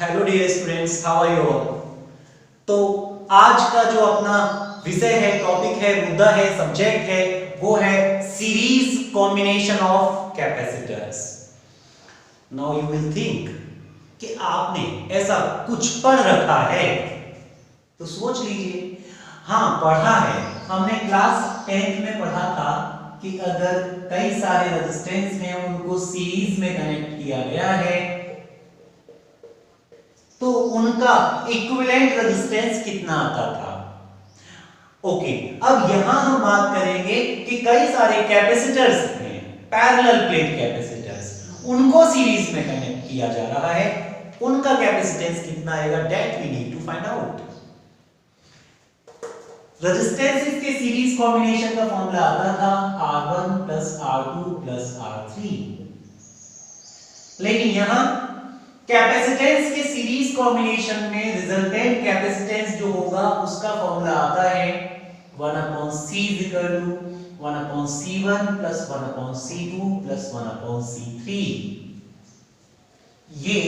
Hello dear students, how are you all. तो आज का जो अपना विषय है, टॉपिक है, मुद्दा है, सब्जेक्ट है, वो है series combination of capacitors. Now you will think कि आपने ऐसा कुछ पढ़ रखा है, तो सोच लीजिए। हाँ, पढ़ा है। हमने क्लास 10th में पढ़ा था कि अगर कई सारे रेजिस्टेंस हैं, उनको सीरीज में कनेक्ट किया गया है तो उनका इक्विवेलेंट रेजिस्टेंस कितना आता था। ओके, अब यहां हम बात करेंगे कि कई सारे कैपेसिटर्स हैं, पैरेलल प्लेट कैपेसिटर्स, उनको सीरीज में कनेक्ट किया जा रहा है, उनका कैपेसिटेंस कितना आएगा, that we need to find out. Resistances के सीरीज कॉम्बिनेशन का फॉर्मूला आता था R1 plus R2 plus R3, लेकिन यहां कैपेसिटेंस के सीरीज कॉम्बिनेशन में रिजल्टेंट कैपेसिटेंस जो होगा उसका फॉर्मूला आता है 1/C = 1/C1 + 1/C2 + 1/C3। ये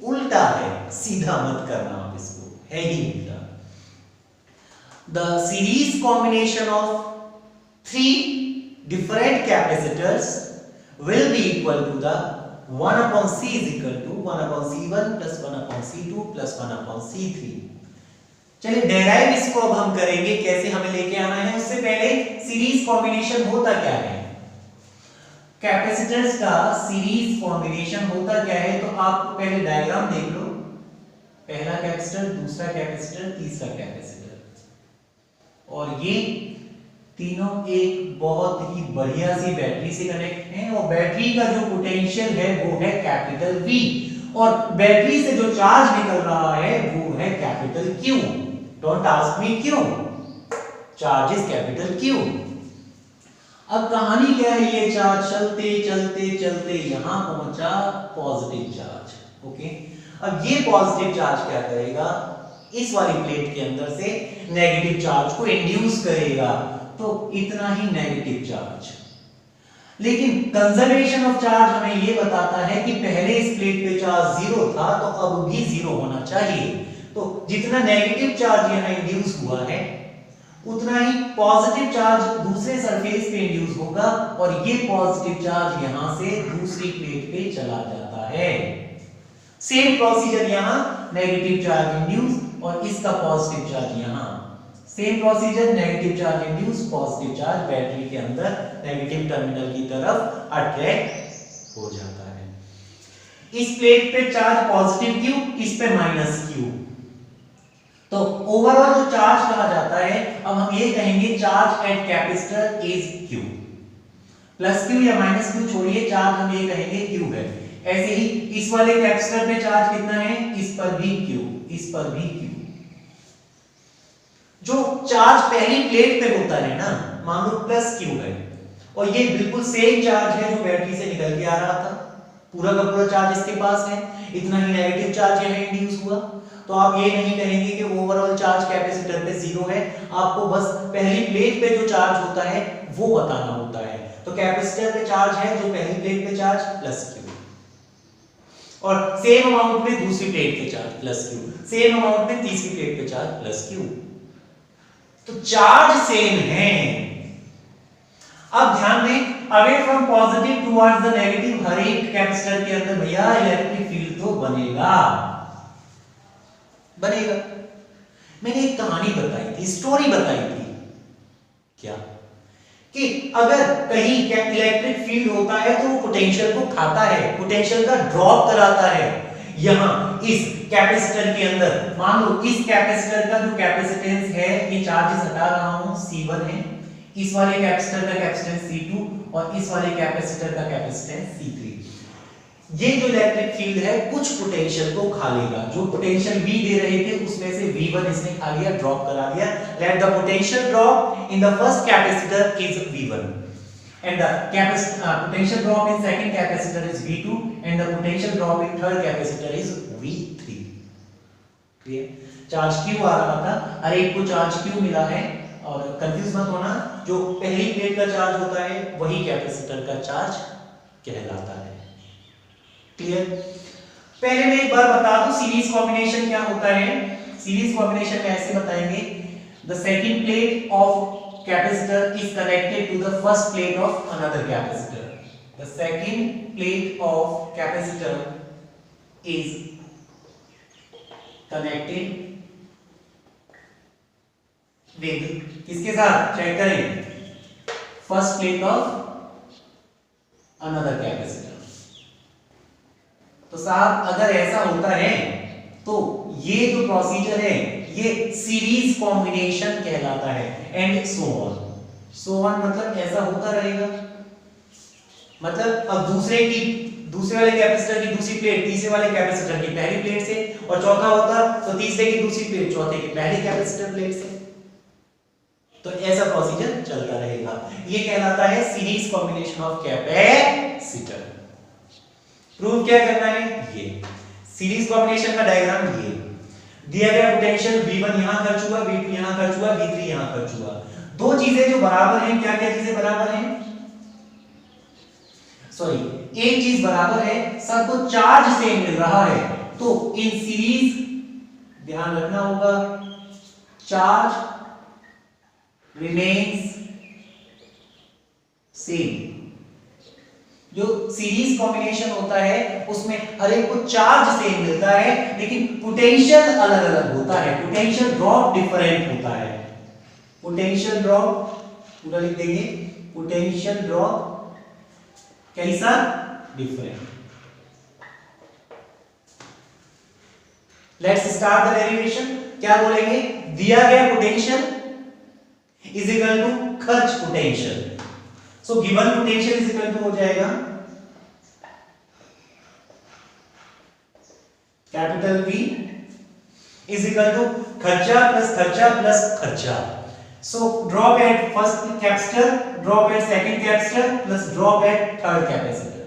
उल्टा है, सीधा मत करना आप इसको, है ही उल्टा। The series combination of three different capacitors will be equal to the 1/C = 1/C1 + 1/C2 + 1/C3। चलिए डेराइव इसको अब हम करेंगे, कैसे हमें लेके आना है। उससे पहले सीरीज कॉम्बिनेशन होता क्या है, कैपेसिटर्स का सीरीज कॉम्बिनेशन होता क्या है, तो आप पहले डायग्राम देख लो। पहला कैपेसिटर, दूसरा कैपेसिटर, तीसरा कैपेसिटर, और ये तीनों एक बहुत ही बढ़िया सी बैटरी से कनेक्ट हैं, और बैटरी का जो पोटेंशियल है वो है कैपिटल V, और बैटरी से जो चार्ज निकल रहा है वो है capital Q। Don't ask me क्यों, चार्ज इज कैपिटल Q। अब कहानी क्या है, ये चार्ज चलते चलते चलते यहां पहुंचा पॉजिटिव चार्ज। ओके, अब ये पॉजिटिव चार्ज क्या करेगा, इस वाली प्लेट के अंदर से नेगेटिव चार्ज को इंड्यूस करेगा, तो इतना ही नेगेटिव चार्ज। लेकिन कंजर्वेशन ऑफ चार्ज हमें यह बताता है कि पहले इस प्लेट पे चार्ज 0 था, तो अब भी 0 होना चाहिए। तो जितना नेगेटिव चार्ज यहां इंड्यूस हुआ है उतना ही पॉजिटिव चार्ज दूसरे सरफेस पे इंड्यूस होगा, और ये पॉजिटिव चार्ज यहां से दूसरी प्लेट पे चला जाता है। सेम प्रोसीजर यहां, नेगेटिव चार्ज इंड्यूस और इसका पॉजिटिव चार्ज यहां, same procedure, negative charge induce, positive charge battery के अंदर नेगेटिव टर्मिनल की तरफ अट्रैक्ट हो जाता है। इस प्लेट पे चार्ज पॉजिटिव Q, इस पे -Q, तो ओवरऑल जो चार्ज कहा जाता है, अब हम ये कहेंगे charge at capacitor is Q। Plus Q या माइनस Q छोड़िए, चार्ज हम ये कहेंगे Q है। ऐसे ही इस वाले कैपेसिटर पे चार्ज कितना है, इस पर भी Q, इस पर भी Q। जो चार्ज पहली प्लेट पे होता है ना, मान लो प्लस Q है, और ये बिल्कुल सेम चार्ज है जो बैटरी से निकल के आ रहा था, पूरा का पूरा चार्ज इसके पास है, इतना ही नेगेटिव चार्ज यहां इंड्यूस हुआ। तो आप ये नहीं कहेंगे कि ओवरऑल चार्ज कैपेसिटर पे 0 है, आपको बस पहली प्लेट पे जो चार्ज होता है वो बताना होता है। तो कैपेसिटर पे चार्ज है जो पहली प्लेट पे चार्ज प्लस Q, और सेम अमाउंट में दूसरी प्लेट पे charge plus Q, same amount में तीसरी प्लेट पे चार्ज प्लस Q। तो चार्ज सेम है। अब ध्यान दें, away from positive towards the negative, हर एक कैपेसिटर के अंदर भैया इलेक्ट्रिक फील्ड तो बनेगा। मैंने एक कहानी बताई थी, स्टोरी बताई थी, क्या कि अगर कहीं इलेक्ट्रिक फील्ड होता है तो वो पोटेंशियल को खाता है, पोटेंशियल का ड्रॉप कराता है। यहां इस कैपेसिटर के अंदर मान लो इस कैपेसिटर का जो कैपेसिटेंस है, ये चार्जेस हटा रहा हूं, C1 है, इस वाले कैपेसिटर का कैपेसिटेंस C2 और इस वाले कैपेसिटर का कैपेसिटेंस C3। ये जो इलेक्ट्रिक फील्ड है कुछ पोटेंशियल को खा लेगा, जो पोटेंशियल V दे रहे थे उसमें से V1 इसने खा लिया, ड्रॉप करा दिया। Let the potential drop in the first capacitor is V1 and the potential drop in second capacitor is V2 and the potential drop in third capacitor is V3। Clear, charge Q आ रहा था, हर एक को charge Q मिला है, और confuse मत होना, जो पहली प्लेट का चार्ज होता है वही कैपेसिटर का चार्ज कहलाता है। क्लियर। पहले मैं एक बार बता दूं सीरीज कॉम्बिनेशन क्या होता है। सीरीज कॉम्बिनेशन में ऐसे बताएंगे, the second plate of capacitor is connected to the first plate of another capacitor. The second plate of capacitor is connected with किसके साथ, चेक करें, first plate of another capacitor. तो साहब अगर ऐसा होता है तो ये जो प्रोसीजर है ये सीरीज कॉम्बिनेशन कहलाता है। एंड सो ऑन मतलब ऐसा होता रहेगा। मतलब अब दूसरे वाले कैपेसिटर की दूसरी प्लेट तीसरे वाले कैपेसिटर की पहली प्लेट से, और चौथा होता तो तीसरे की दूसरी प्लेट चौथे की पहली कैपेसिटर प्लेट से। तो ऐसा प्रोसीजर चलता रहेगा। ये कहलाता है series combination of capacitor. Prove क्या करना है, ये सीरीज कॉम्बिनेशन का डायग्राम ये दिया गया। पोटेंशियल V1 यहां खर्च हुआ, V2 यहां खर्च हुआ, V3 यहां खर्च हुआ। दो चीजें जो बराबर हैं, क्या क्या चीजें बराबर हैं, सॉरी एक चीज बराबर है, सबको चार्ज सेम मिल रहा है। तो इन सीरीज ध्यान रखना होगा, चार्ज रिमेन्स सेम। जो सीरीज कॉम्बिनेशन होता है उसमें हर एक को चार्ज सेम मिलता है, लेकिन पोटेंशियल अलग अलग होता है, पोटेंशियल ड्रॉप डिफरेंट होता है। पोटेंशियल ड्रॉप पूरा लिख देंगे, पोटेंशियल ड्रॉप कैसा, different. Let's start the derivation. क्या बोलेंगे, दिया गया पोटेंशियल इज इक्वल टू खर्च potential. So given potential is equal to हो जाएगा capital V is equal to खर्चा प्लस खर्चा। So drop at first capacitor, drop at second capacitor plus drop at third capacitor.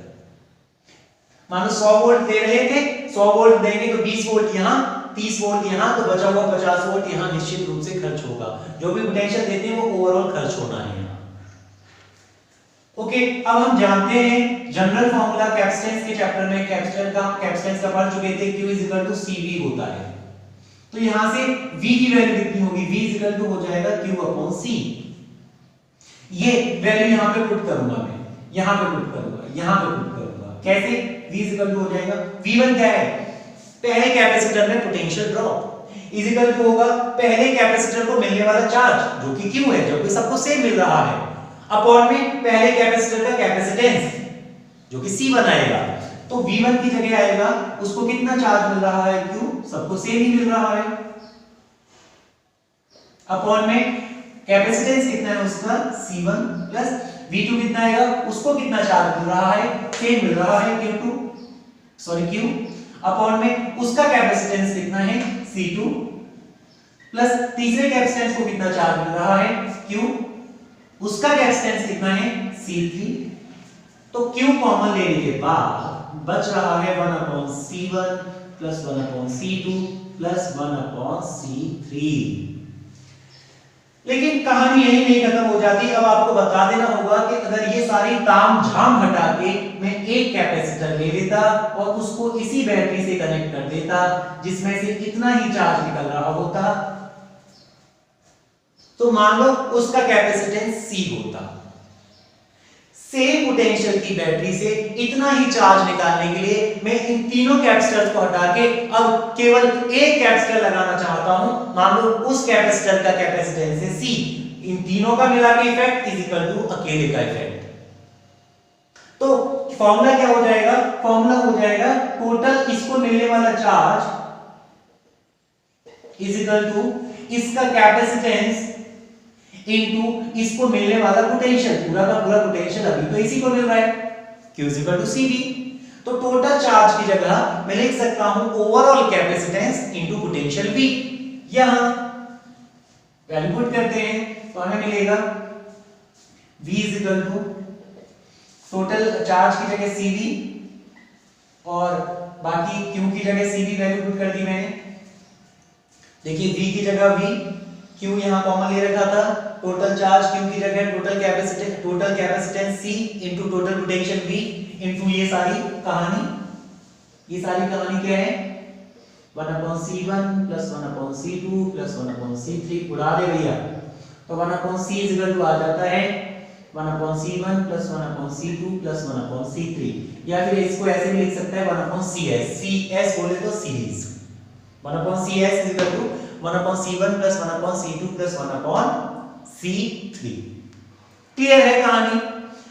मान लो 100 volt दे रहे थे, 100 volt देंगे तो 20 वोल्ट यहां, 30 वोल्ट यहां, तो बचा हुआ 50 वोल्ट यहां निश्चित रूप से खर्च होगा। जो भी पोटेंशियल देते हैं वो ओवरऑल खर्च होना है। ओके, अब हम जानते हैं जनरल फार्मूला कैपेसिटेंस के चैप्टर में कैपेसिटेंस का पढ़ चुके थे, Q = CV होता है। तो यहां से V की वैल्यू कितनी होगी, V = हो जाएगा Q/C। ये वैल्यू यहां पे पुट करूंगा, मैं यहां पे पुट करूंगा, यहां पे पुट करूंगा। कैसे, V = हो जाएगा, V1 क्या है, पहले कैपेसिटर में पोटेंशियल ड्रॉप, इक्वल टू होगा पहले कैपेसिटर को मिलने वाला चार्ज जो कि Q है, जो कि सबको सेम मिल रहा है, अपॉन में पहले कैपेसिटर का कैपेसिटेंस जो कि C1 आएगा। तो V1 की जगह आएगा, उसको कितना चार्ज मिल रहा है, Q, सबको सेम ही मिल रहा है, अपॉन में कैपेसिटेंस कितना है उसका C1 प्लस V2 कितना आएगा, उसको कितना चार्ज मिल रहा है, सेम मिल रहा है Q, अपॉन में उसका कैपेसिटेंस कितना है C2 प्लस तीसरे कैपेसिटेंस को कितना चार्ज मिल रहा है Q, उसका कैपेसिटेंस कितना है C3। तो Q कॉमन लेने के बाद बच रहा है 1/C1 plus 1/C2 plus 1/C3। लेकिन कहानी यही नहीं खत्म हो जाती। अब आपको बता देना होगा कि अगर ये सारी तामझाम हटा के मैं एक कैपेसिटर ले लेता और उसको इसी बैटरी से कनेक्ट कर देता जिसमें से इतना ही चार्ज निकल रहा होता, तो मान लो उसका कैपेसिटेंस C होता। सेम पोटेंशियल की बैटरी से इतना ही चार्ज निकालने के लिए मैं इन तीनों कैपेसिटर्स को हटा के अब केवल एक कैपेसिटर लगाना चाहता हूं। मान लो उस कैपेसिटर का कैपेसिटेंस है C, इन तीनों का मिला के इफेक्ट इज इक्वल टू अकेले का इफेक्ट। तो फॉर्मूला क्या हो जाएगा, फॉर्मूला हो जाएगा टोटल इसको मिलने वाला चार्ज इज इक्वल टू इसका कैपेसिटेंस इनटू इसको मिलने वाला पोटेंशियल, पूरा का पूरा पोटेंशियल अभी तो इसी को मिल रहा है, Q = CV। तो टोटल चार्ज की जगह मैं लिख सकता हूं overall capacitance into potential V। यहां वैल्यू पुट करते हैं तो हमें मिलेगा V = टोटल चार्ज की जगह CV और बाकी Q की जगह CV वैल्यू पुट कर दी मैंने। देखिए V की जगह V, Q यहां कॉमन ले रखा था, टोटल चार्ज Q की जगह total capacitance C into total potential V into ये सारी कहानी ये सारी कहानी क्या है, 1/C1 + 1/C2 + 1/C3 उड़ा दे भैया, तो 1/C आ जाता है 1/C1 + 1/C2 + 1/C3, या फिर इसको ऐसे भी लिख सकता है 1/CS, CS बोले तो series, 1/CS 1/C1 + 1/C2 + 1/C3। Clear है कहानी?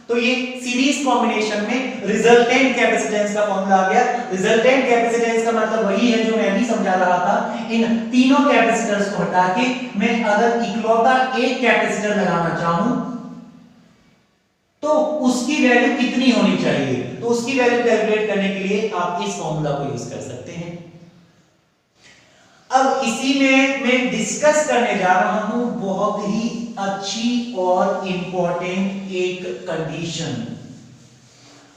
तो ये सीरीज कॉम्बिनेशन में रिजल्टेंट कैपेसिटेंस का फॉर्मूला आ गया। रिजल्टेंट कैपेसिटेंस का मतलब वही है जो मैं अभी समझा रहा था, इन तीनों कैपेसिटर्स को हटा के मैं अगर इकलौता एक कैपेसिटर लगाना चाहूं तो उसकी वैल्यू कितनी होनी चाहिए, तो उसकी वैल्यू कैलकुलेट करने के लिए आप इस फॉर्मूला को यूज कर सकते हैं। अब इसी में मैं डिस्कस करने जा रहा हूं बहुत ही अच्छी और इंपॉर्टेंट एक कंडीशन।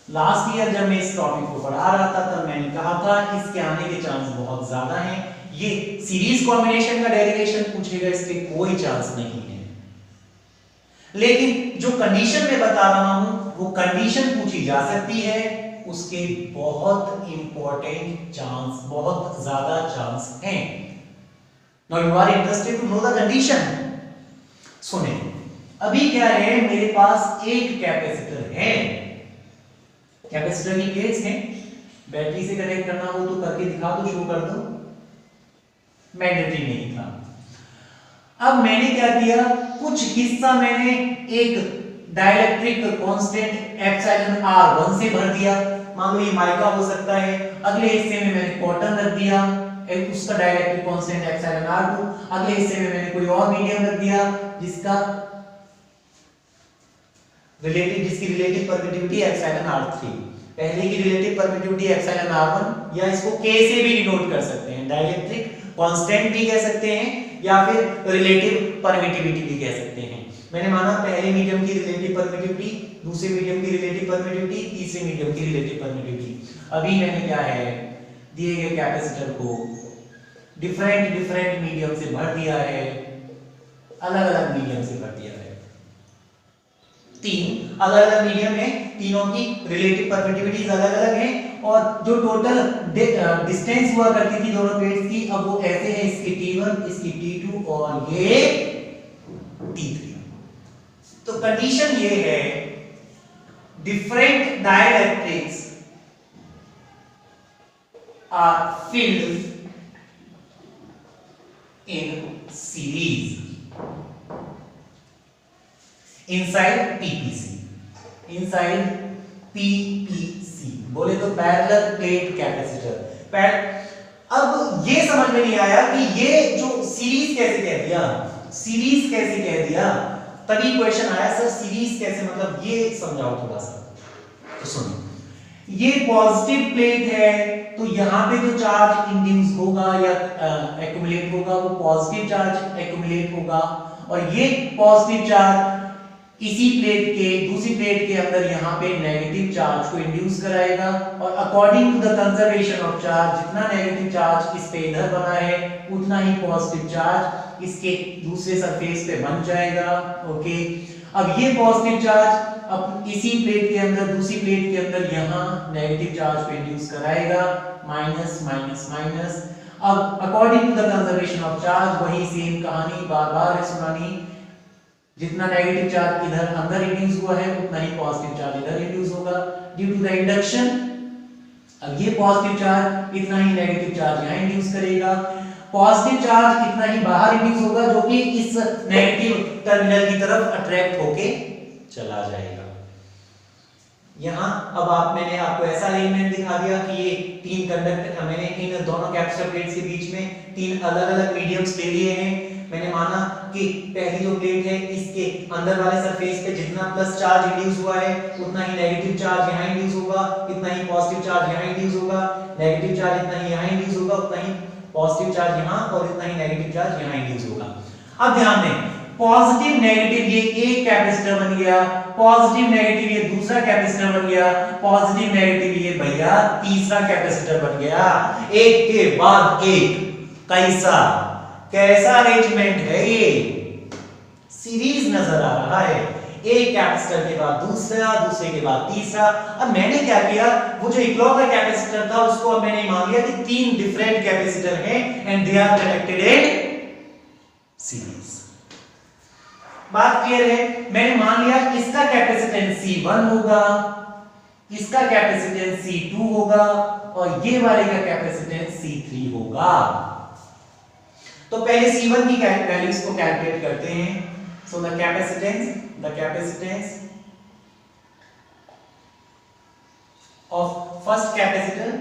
लास्ट ईयर जब मैं इस टॉपिक को पढ़ा रहा था तब मैंने कहा था इसके आने के चांस बहुत ज्यादा हैं, ये सीरीज कॉम्बिनेशन का डेरिवेशन पूछेगा इसके कोई चांस नहीं है, लेकिन जो कंडीशन मैं बता रहा हूं वो कंडीशन पूछी जा सकती है, उसके बहुत इंपॉर्टेंट चांस, बहुत ज्यादा चांस हैं। Now you are interested to know the condition. सुने, अभी क्या है, मेरे पास एक कैपेसिटर है, कैपेसिटर की प्लेट्स हैं, बैटरी से कनेक्ट करना हो तो करके दिखा दो, शो कर दो, मैंडेटरी नहीं था। अब मैंने क्या किया, कुछ हिस्सा मैंने एक डाइलेक्ट्रिक कांस्टेंट एप्सिलॉन r1 से भर दिया, मान लो ये माइका हो सकता है, अगले हिस्से में मैंने कॉटन रख दिया, उसका डाइलेक्ट्रिक कांस्टेंट एप्सिलॉन r2, अगले हिस्से में मैंने कोई और मीडियम रख दिया जिसकी रिलेटिव परमिटिविटी एप्सिलॉन r3, पहले की रिलेटिव परमिटिविटी एप्सिलॉन r1, या इसको k से भी डिनोट कर सकते हैं, डाइलेक्ट्रिक कांस्टेंट भी कह सकते हैं या फिर रिलेटिव परमिटिविटी भी कह सकते हैं। मैंने माना पहले मीडियम की रिलेटिव परमिटिविटी, दूसरे मीडियम की रिलेटिव परमिटिविटी, तीसरे मीडियम की रिलेटिव परमिटिविटी। अभी मैंने क्या है, दिए गए कैपेसिटर को डिफरेंट मीडियम से भर दिया है, अलग-अलग मीडियम से भर दिया है, तीन अलग-अलग मीडियम है, तीनों की रिलेटिव परमिटिविटीज अलग-अलग हैं, और जो टोटल डिस्टेंस हुआ करती थी दोनों प्लेट्स की, अब वो ऐसे है, इसकी T1, इसकी T2 और ये T3। तो कंडीशन ये है, different dielectrics are filled in series inside PPC, बोले तो पैरेलल प्लेट कैपेसिटर। अब ये समझ में नहीं आया कि ये जो सीरीज कैसे कह दिया, तभी क्वेश्चन आया सर सीरीज कैसे, मतलब ये समझाओ थोड़ा सा। तो सुनो, ये पॉजिटिव प्लेट है तो यहाँ पे जो चार्ज इंड्यूस होगा या एक्युमुलेट होगा वो पॉजिटिव चार्ज एक्युमुलेट होगा, और ये पॉजिटिव चार्ज इसी प्लेट के दूसरी प्लेट के अंदर यहाँ पे नेगेटिव चार्ज को इंड्यूस कराएगा, और according to the conservation of charge, जितना नेगेटिव चार्ज इस पे इधर बना है उतना ही पॉजिटिव चार्ज इसके दूसरे सरफेस पे बन जाएगा। ओके, अब ये पॉजिटिव चार्ज अब इसी प्लेट के अंदर दूसरी प्लेट के अंदर यहाँ नेगेटिव चार्ज को इंड्यूस कराएगा, माइनस माइनस माइनस। अब according to the conservation of charge वही सेम कहानी बार-बार है सुनानी, जितना नेगेटिव चार्ज इधर अंदर इंड्यूस हुआ है उतना ही पॉजिटिव चार्ज इधर इंड्यूस होगा ड्यू टू द इंडक्शन। अब ये पॉजिटिव चार्ज इतना ही नेगेटिव चार्ज यहाँ इंड्यूस करेगा, पॉजिटिव चार्ज इतना ही बाहर इंड्यूस होगा जो कि इस नेगेटिव टर्मिनल की तरफ अट्रैक्ट होके चला जाएगा। यहाँ अब मैंने आपको ऐसा अरेंजमेंट दिखा दिया कि ये तीन कंडक्टर, मैंने इन दोनों कैपेसिटर प्लेट्स के बीच में तीन अलग-अलग मीडियम्स ले लिए हैं। मैंने माना कि पहली जो प्लेट है इसके अंदर वाले सरफेस पे जितना प्लस चार्ज इंड्यूस हुआ है उतना ही नेगेटिव चार्ज यहाँ इंड्यूस होगा, इतना ही पॉजिटिव चार्ज यहाँ इंड्यूस होगा, नेगेटिव चार्ज इतना ही यहाँ इंड्यूस होगा, उतना ही पॉजिटिव चार्ज यहाँ और इतना ही नेगेटिव चार्ज यहाँ इंड्यूस होगा। अब ध्यान दें, पॉजिटिव नेगेटिव ये एक कैपेसिटर बन गया, पॉजिटिव नेगेटिव ये दूसरा कैपेसिटर बन गया, पॉजिटिव नेगेटिव ये भैया तीसरा कैपेसिटर बन गया, एक के बाद एक। कैसा अरेंजमेंट है ये, सीरीज नजर आ रहा है, एक कैपेसिटर के बाद दूसरा, दूसरे के बाद तीसरा। अब मैंने क्या किया, वो जो इकलौता कैपेसिटर था उसको अब मैंने मान लिया कि 3 डिफरेंट कैपेसिटर हैं and they are connected in series. बात क्लियर है? मैंने मान लिया इसका कैपेसिटेंस C1 होगा, इसका कैपेसिटेंस C2 होगा और ये वाले का कैपेसिटेंस C3 होगा। तो पहले C1 की वैल्यूज को कैलकुलेट करते हैं। So the capacitance of first capacitor,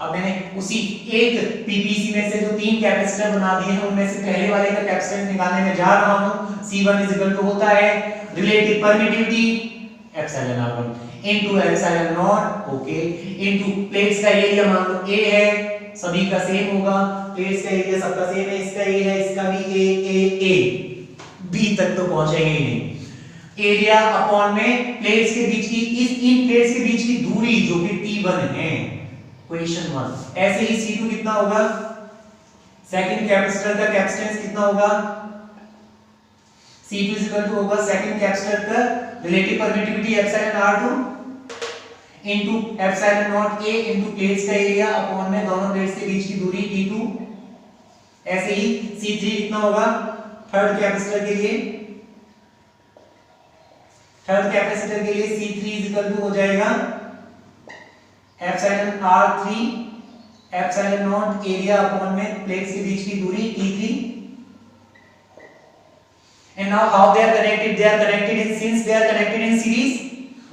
अब मैंने उसी एक पीपीसी में से जो 3 कैपेसिटर बना दिए हैं उनमें से पहले वाले का कैपेसिटेंस निकालने में जा रहा हूं। C1 होता है relative permittivity epsilon R1 into epsilon not, okay, into plates का एरिया मान लो A है, सभी का सेम होगा, प्लेट्स का एरिया सबका सेम है, इसका A है, इसका भी A B तक तो पहुंचेंगे ही नहीं। एरिया अपॉन में प्लेट्स के बीच की इन प्लेट्स के बीच की दूरी जो कि T1 है, क्वेश्चन 1। ऐसे ही C2 कितना होगा, सेकंड कैपेसिटर का कैपेसिटेंस कितना होगा, C2 होगा सेकंड कैपेसिटर का relative permittivity epsilon R2 into epsilon naught A into plates का एरिया अपॉन में दोनों प्लेट्स के बीच की दूरी T2। ऐसे ही C3 कितना होगा, थर्ड कैपेसिटर के लिए C3 हो जाएगा epsilon R3 epsilon not area upon में प्लेट्स के बीच की दूरी T3। And now how they are connected? They are connected in, since they are connected in series,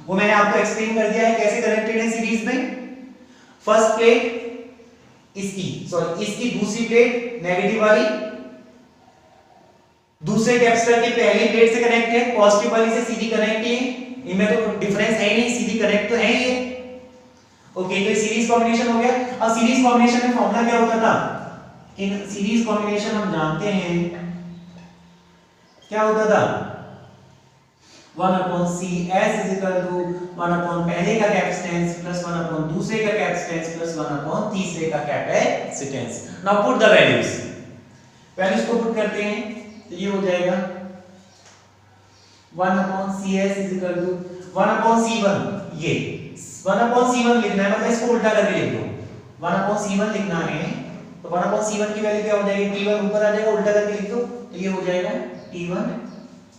वो मैंने आपको एक्सप्लेन कर दिया है कैसे कनेक्टेड है सीरीज में। फर्स्ट प्लेट इसकी दूसरी प्लेट नेगेटिव वाली दूसरे कैपेसिटर की पहली प्लेट से कनेक्ट है, पॉजिटिव वाली से सीधी कनेक्ट है, इनमें तो डिफरेंस है ही नहीं, सीधी कनेक्ट तो है ये। ओके, तो सीरीज कॉम्बिनेशन हो गया। अब सीरीज कॉम्बिनेशन में फॉर्मूला क्या होता था, इन सीरीज कॉम्बिनेशन हम जानते हैं क्या होता था, 1/CS is equal to 1/ पहले का कैपेसिटेंस प्लस 1/ दूसरे का कैपेसिटेंस प्लस 1/ तीसरे का capacitance. Now put the values को पुट करते हैं तो ये हो जाएगा 1/CS is equal to 1/C1, ये 1/C1 लिखना है, मतलब इसको उल्टा करके लिख दो। 1/C1 लिखना है तो 1/C1 की वैल्यू क्या हो जाएगी, T1 ऊपर आ जाएगा, उल्टा करके लिख दो तो ये हो जाएगा T1।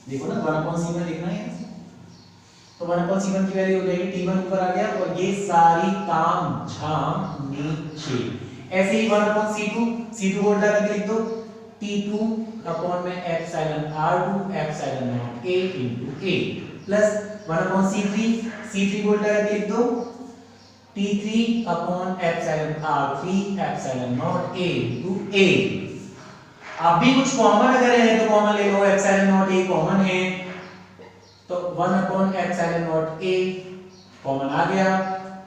देखो ना 1/C1 लिखना है तो 1/C1 की वैल्यू हो जाएगी T1 ऊपर आ गया और ये सारी काम झाम नीचे। ऐसे ही 1/C2 को उल्टा करके लिख दो T2 अपॉन में epsilon R2 epsilon naught A into A plus 1/C3 को उल्टा करके लिख दो T3 upon epsilon R3 epsilon naught A into A। आप भी कुछ कॉमन अगर है तो कॉमन ले लो, एप्सिलॉन नॉट A कॉमन है तो 1/A कॉमन आ गया।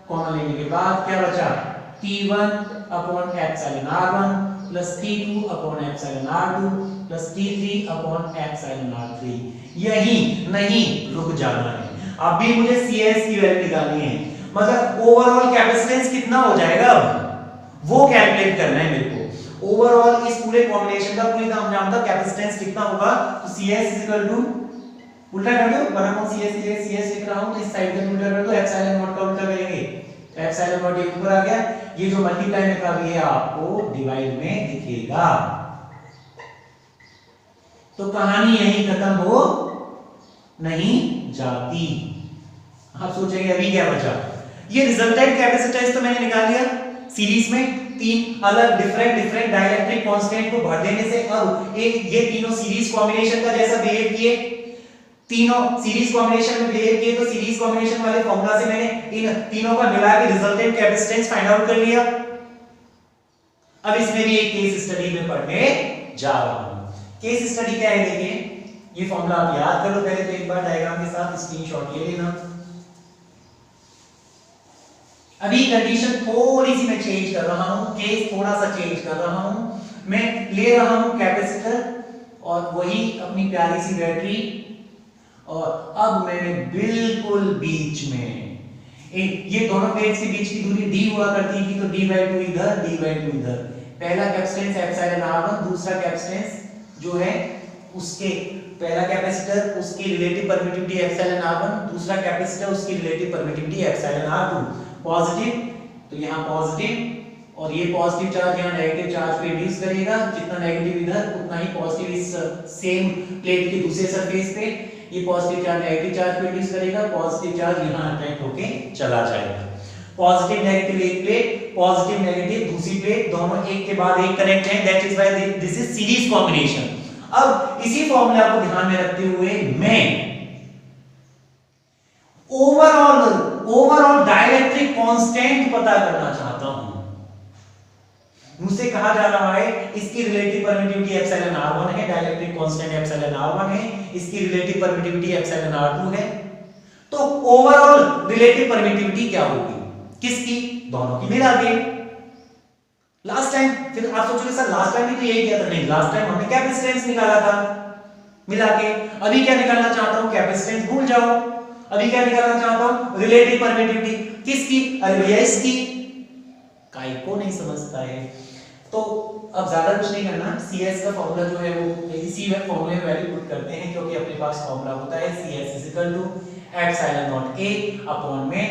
कॉमन लेने के बाद क्या बचा, T1 upon epsilon R1 plus T2 upon epsilon R2 plus T3 upon epsilon R3। यही नहीं रुक जाना है, अब भी मुझे CS की वैल्यू निकालनी है, मतलब ओवरऑल कैपेसिटेंस कितना हो जाएगा अब वो कैलकुलेट करना है मेरे को। ओवरऑल इस पूरे कॉम्बिनेशन का पूरी काम जानता कैपेसिटेंस कितना होगा, तो CS उल्टा कर दो 1/CS के लिए CS लिख रहा हूं तो इस साइड पे उल्टा कर दो, एप्सिलॉन नॉट का उल्टा करेंगे तो एप्सिलॉन नॉट ये ऊपर आ गया, ये जो मल्टीप्लाई में था ये आपको डिवाइड में दिखेगा। तो कहानी यहीं खत्म हो नहीं जाती। आप सोचेंगे अभी क्या बचा, ये रिजल्टेंट कैपेसिटेंस तो मैंने निकाल लिया सीरीज में, 3 अलग डिफरेंट डाइलेक्ट्रिक कांस्टेंट को भर देने से अब एक ये तीनों सीरीज कॉम्बिनेशन का जैसा बिहेव किए, तीनों सीरीज कॉम्बिनेशन में बिहेव किए, तो सीरीज कॉम्बिनेशन वाले फॉर्मूला से मैंने इन तीनों का मिला के रिजल्टेंट कैपेसिटेंस फाइंड आउट कर लिया। अब इसमें भी एक केस स्टडी में पढ़ने जा रहा हूं। केस स्टडी क्या है, देखिए ये फॉर्मूला आप याद कर लो पहले तो एक बार डायग्राम के साथ स्क्रीनशॉट ले लेना। अभी कंडीशन थोड़ी सी मैं चेंज कर रहा हूं, केस थोड़ा सा चेंज कर रहा हूं, मैं ले रहा हूं कैपेसिटर और वही अपनी प्यारी सी बैटरी, और अब मैंने बिल्कुल बीच में ये दोनों प्लेट्स के बीच की दूरी d हुआ करती थी तो d/2 इधर d/2 इधर, पहला कैपेसिटेंस एप्सिलॉन R1, दूसरा कैपेसिटेंस जो है उसके पहला कैपेसिटर उसकी रिलेटिव परमिटिविटी एप्सिलॉन R1, दूसरा कैपेसिटर उसकी relative permittivity epsilon R2। Positive तो यहाँ पॉजिटिव और ये पॉजिटिव चार्ज यहाँ नेगेटिव चार्ज को रिड्यूस करेगा, जितना नेगेटिव इधर उतना ही पॉजिटिव इस सेम प्लेट के दूसरे सरफेस पे, ये पॉजिटिव चार्ज नेगेटिव चार्ज को रिड्यूस करेगा, पॉजिटिव चार्ज यहाँ अट्रैक्ट होके चला जाएगा। पॉजिटिव नेगेटिव एक प्लेट, पॉजिटिव नेगेटिव दूसरी प्लेट, दोनों एक के बाद एक कनेक्ट हैं, that is why this is series combination. अब इसी फॉर्मूला को ध्यान में रखते हुए मैं ओवरऑल डाइलेक्ट्रिक कांस्टेंट पता करना चाहता हूं। मुझसे कहा जा रहा है इसकी रिलेटिव परमिटिविटी एप्सिलॉन R1 है, डाइलेक्ट्रिक कांस्टेंट एप्सिलॉन R1 है, इसकी रिलेटिव परमिटिविटी एप्सिलॉन R2 है। तो ओवरऑल रिलेटिव परमिटिविटी क्या होगी किसकी? दोनों की मिला के। लास्ट टाइम फिर आप सोचोगे सर लास्ट टाइम भी तो यही किया था। नहीं, लास्ट टाइम हमने कैपेसिटेंस निकाला था मिला के। अभी क्या निकालना चाहता हूं? कैपेसिटेंस भूल जाओ। अभी क्या निकालना चाहता हूं? रिलेटिव परमिटिविटी किसकी? अरे भैया इसकी। काई को नहीं समझता है। तो अब ज्यादा कुछ नहीं करना, CS का फॉर्मूला जो है वो इसी में फॉर्मूले में वैल्यू पुट करते हैं, क्योंकि अपने पास फॉर्मूला होता है CS epsilon naught A upon में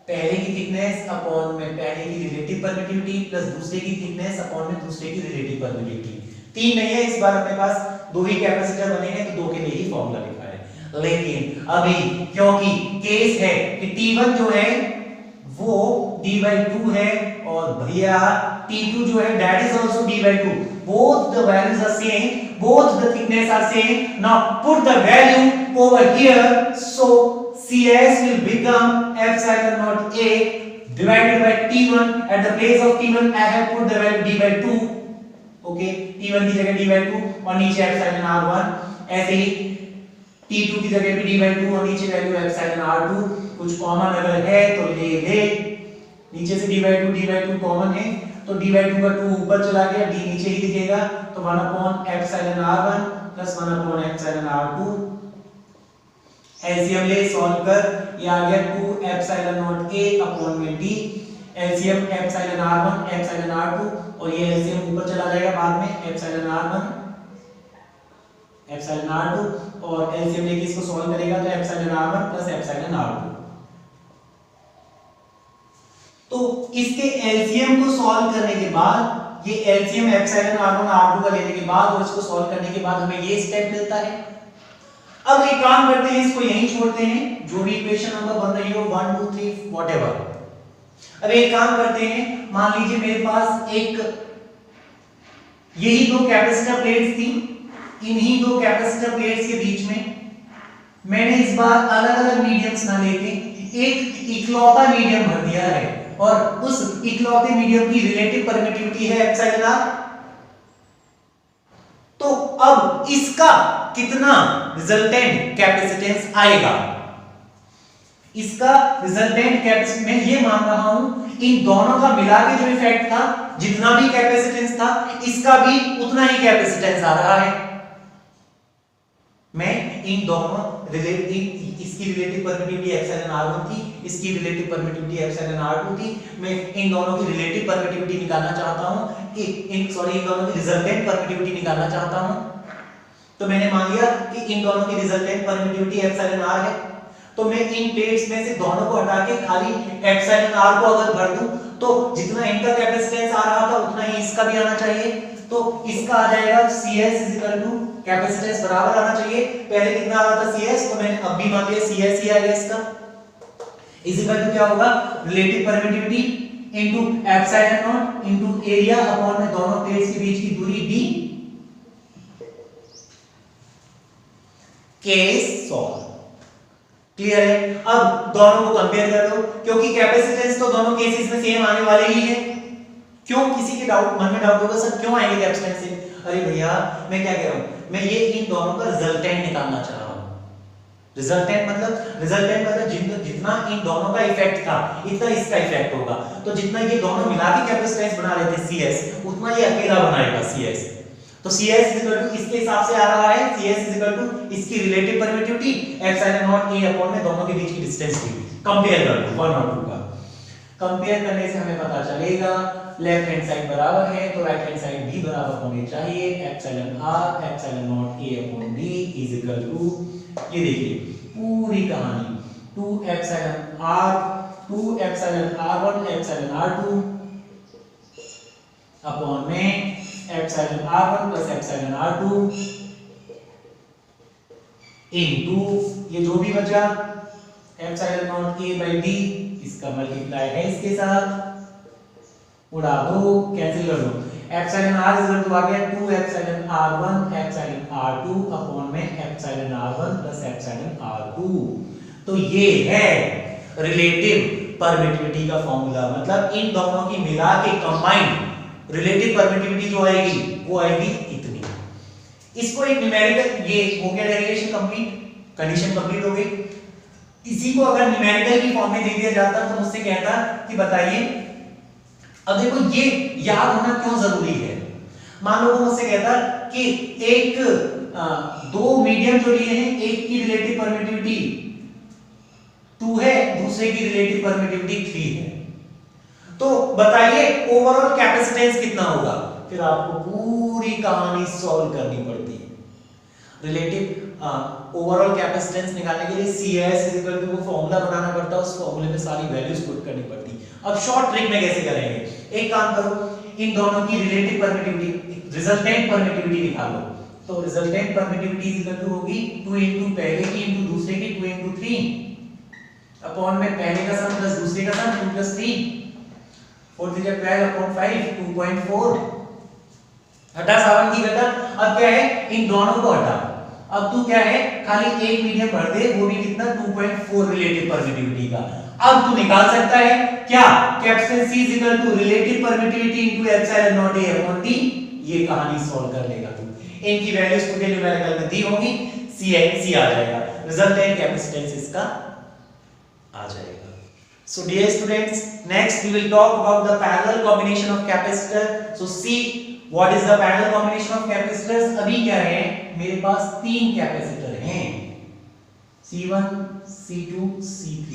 पहले की थिकनेस अपॉन में पहले की रिलेटिव परमिटिविटी प्लस दूसरे की थिकनेस अपॉन में दूसरे की रिलेटिव परमिटिविटी। तीन नहीं है इस बार अपने पास, दो ही कैपेसिटर बने हैं तो दो के लिए ही फॉर्मूला लिखा है। लेकिन अभी क्योंकि केस है कि T1 जो है वो d/2 है और भैया T2 जो है that is also d/2, both the values are same, both the thickness are same. Now put the value over here, so CS will become epsilon naught A divided by T1. At the place of T1 I have put the value d/2. Okay, T1 की जगह d/2 और नीचे epsilon R1। ऐसे ही T2 की जगह भी d/2 और नीचे वैल्यू epsilon R2। कुछ कॉमन अगर है तो ले ले, नीचे से d/2 कॉमन है तो d/2 का 2 ऊपर चला गया, d नीचे ही दिखेगा, तो 1 upon epsilon R1 plus 1 upon epsilon R2। LCM ले सॉल्व कर, ये आ गया 2 epsilon naught A upon में d, LCM epsilon R1 epsilon R2 और ये एलसीएम ऊपर चला जाएगा बाद में epsilon R1 epsilon R2 और एलसीएम लेके इसको सॉल्व करेगा तो epsilon R1 plus epsilon R2। तो इसके एलसीएम को सॉल्व करने के बाद, ये एलसीएम एप्सिलॉन R1 R2 का लेने के बाद और इसको सॉल्व करने के बाद हमें ये स्टेप मिलता है। अब एक काम करते हैं, इसको यहीं छोड़ते हैं, जो भी इक्वेशन नंबर बन रही हो 1 2 3 व्हाटएवर। अब एक काम करते हैं, मान लीजिए मेरे पास एक यही दो कैपेसिटर प्लेट्स थी, इन्हीं दो कैपेसिटर प्लेट्स के बीच में मैंने इस बार अलग-अलग मीडियम्स ना लेके एक इकलौता मीडियम भर दिया है और उस इकलौते मीडियम की रिलेटिव परमिटिविटी है एप्सिलॉन R। तो अब इसका कितना रिजल्टेंट कैपेसिटेंस आएगा? इसका रिजल्टेंट कैपेसिटेंस मैं ये मान रहा हूं इन दोनों का मिला के जो इफेक्ट था, जितना भी कैपेसिटेंस था इसका भी उतना ही कैपेसिटेंस आ रहा है। मैं इन दोनों इसकी रिलेटिव परमिटिविटी एप्सिलॉन R1 थी, इसकी रिलेटिव परमिटिविटी एप्सिलॉन R2 थी, मैं इन दोनों की रिलेटिव परमिटिविटी निकालना चाहता हूं, इन दोनों की रिजल्टेंट परमिटिविटी निकालना चाहता हूं। तो मैंने मान लिया कि इन दोनों की रिजल्टेंट परमिटिविटी एप्सिलॉन R है, तो मैं इन प्लेट्स में से दोनों को हटा के खाली एप्सिलॉन R को अगर भर दूं तो जितना इनका कैपेसिटेंस आ रहा था उतना ही इसका भी आना चाहिए। तो इसका आ जाएगा CS कैपेसिटेंस बराबर आना चाहिए, पहले कितना आ रहा था CS, तो मैंने अब भी मान लिया CS ही आ गया इसका। इस इक्वल टू क्या होगा? Relative permittivity into epsilon not into area upon में दोनों प्लेट्स के बीच की दूरी d। Case solve. क्लियर है? अब दोनों को कंपेयर कर लो, क्योंकि कैपेसिटेंस तो दोनों केसेस में सेम आने वाले ही है। क्यों? किसी के डाउट मन में डाउट होगा सर क्यों आएंगे कैपेसिटेंस से? अरे भैया मैं क्या कह रहा हूं, मैं ये इन दोनों का रिजल्टेंट निकालना चाह रहा हूं। रिजल्टेंट मतलब जितना इन दोनों का इफेक्ट था इतना इसका इफेक्ट होगा, तो जितना ये दोनों मिला के कैपेसिटेंस बना रहे थे CS, उतना ये अकेला बनाएगा CS। तो CS इसके हिसाब से आ रहा है, CS इसकी relative permittivity epsilon naught A upon में दोनों के बीच की डिस्टेंस की कंपेयर कर लो 1 और 2 का। कंपेयर करने से हमें पता चलेगा लेफ्ट हैंड साइड बराबर है तो राइट हैंड साइड भी बराबर होनी चाहिए। Epsilon R epsilon naught A upon D is equal to, ये देखिए पूरी कहानी 2 epsilon r1 epsilon r2 upon में epsilon r1 plus epsilon r2 into ये जो भी बचा epsilon naught a by d, इसका मल्टीप्लाई है इसके साथ, उड़ा दो, कैंसिल कर दो। एप्सिलॉन r इक्वल टू आ गया 2 epsilon r1 epsilon r2 upon में epsilon r1 plus epsilon r2। तो ये है रिलेटिव परमिटिविटी का फॉर्मूला, मतलब इन दोनों की मिला के कंबाइंड रिलेटिव परमिटिविटी जो आएगी वो आएगी इतनी। इसको एक न्यूमेरिकल, ये हो गया डेरिवेशन कंप्लीट, कंडीशन कंप्लीट हो गई। इसी को अगर न्यूमेरिकल की फॉर्म में दे दिया जाता तो मुझसे कहता कि बताइए, अब देखो ये याद होना क्यों जरूरी है। मान लो वो मुझसे कहता कि एक दो मीडियम जो लिए हैं, एक की रिलेटिव परमिटिविटी 2 है, दूसरे की रिलेटिव परमिटिविटी 3 है, तो बताइए ओवरऑल कैपेसिटेंस कितना होगा। फिर आपको पूरी कहानी सॉल्व करनी पड़ती है। रिलेटिव ओवरऑल कैपेसिटेंस निकालने के लिए CS इक्वल टू वो फॉर्मूला बनाना पड़ता है, उस फॉर्मूले में सारी वैल्यूज पुट करनी पड़ती। अब शॉर्ट ट्रिक में कैसे करेंगे, एक काम करो, इन दोनों की रिलेटिव परमिटिविटी, रिजल्टेंट परमिटिविटी निकालो। तो रिजल्टेंट परमिटिविटी इक्वल टू होगी 2 इनटू पहले की इनटू दूसरे की 2 इनटू 3 अपॉन में पहले का सम प्लस दूसरे का सम 2 प्लस 3 4 3 12 अपॉन 5 2.4 हटा 7 की घटा। अब क्या है, इन दोनों को हटा, अब तू क्या है खाली एक मीडियम भर दे, वो भी कितना 2.4 रिलेटिव परमिटिविटी का। अब तू निकाल सकता है क्या, capital C is equal to relative permittivity into epsilon naught A upon D। ये कहानी सॉल्व कर लेगा तू, इनकी वैल्यूज तुझे न्यूमेरिकल में दी होंगी, C आ जाएगा, रिजल्टेंट कैपेसिटेंस इसका आ जाएगा। So dear students, next we will talk about the parallel combination of capacitor. So see what is the parallel combination of capacitors। अभी क्या है, मेरे पास 3 कैपेसिटर हैं, C1 C2 C3।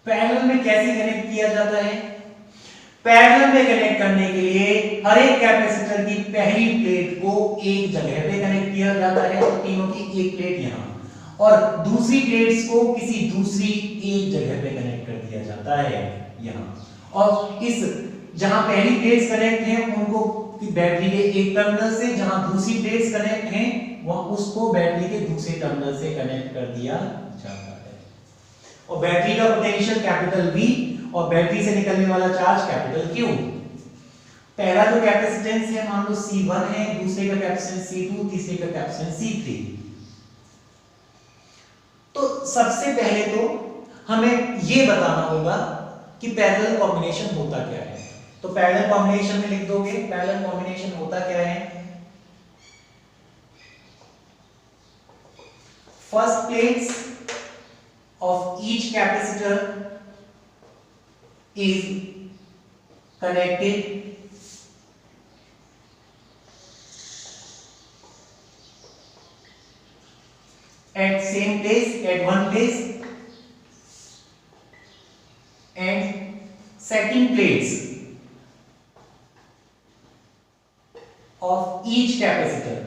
पैरेलल में कैसे कनेक्ट किया जाता है, पैरेलल में कनेक्ट करने के लिए हर एक कैपेसिटर की पहली प्लेट को एक जगह पे कनेक्ट किया जाता है, तो तीनों की एक प्लेट यहाँ और दूसरी प्लेट्स को किसी दूसरी एक जगह पे कनेक्ट कर दिया जाता है यहाँ। और इस जहां पहली प्लेट्स कनेक्ट हैं उनको बैटरी के एक टर्मिनल से, जहां दूसरी प्लेट्स कनेक्ट हैं वहां उसको बैटरी के दूसरे टर्मिनल से कनेक्ट कर दिया जाता है। और बैटरी का पोटेंशियल कैपिटल V और बैटरी से निकलने वाला चार्ज कैपिटल Q। पहला जो कैपेसिटेंस है मान लो C1 है, दूसरे का कैपेसिटेंस C2, तीसरे का कैपेसिटेंस C3। तो सबसे पहले तो हमें ये बताना होगा कि पैरेलल कॉम्बिनेशन होता क्या है। तो पैरेलल कॉम्बिनेशन में लिख दोगे, पैरेलल कॉम्बिनेशन होता क्या है, first plates of each capacitor is connected at same place, at one place, and second plates of each capacitor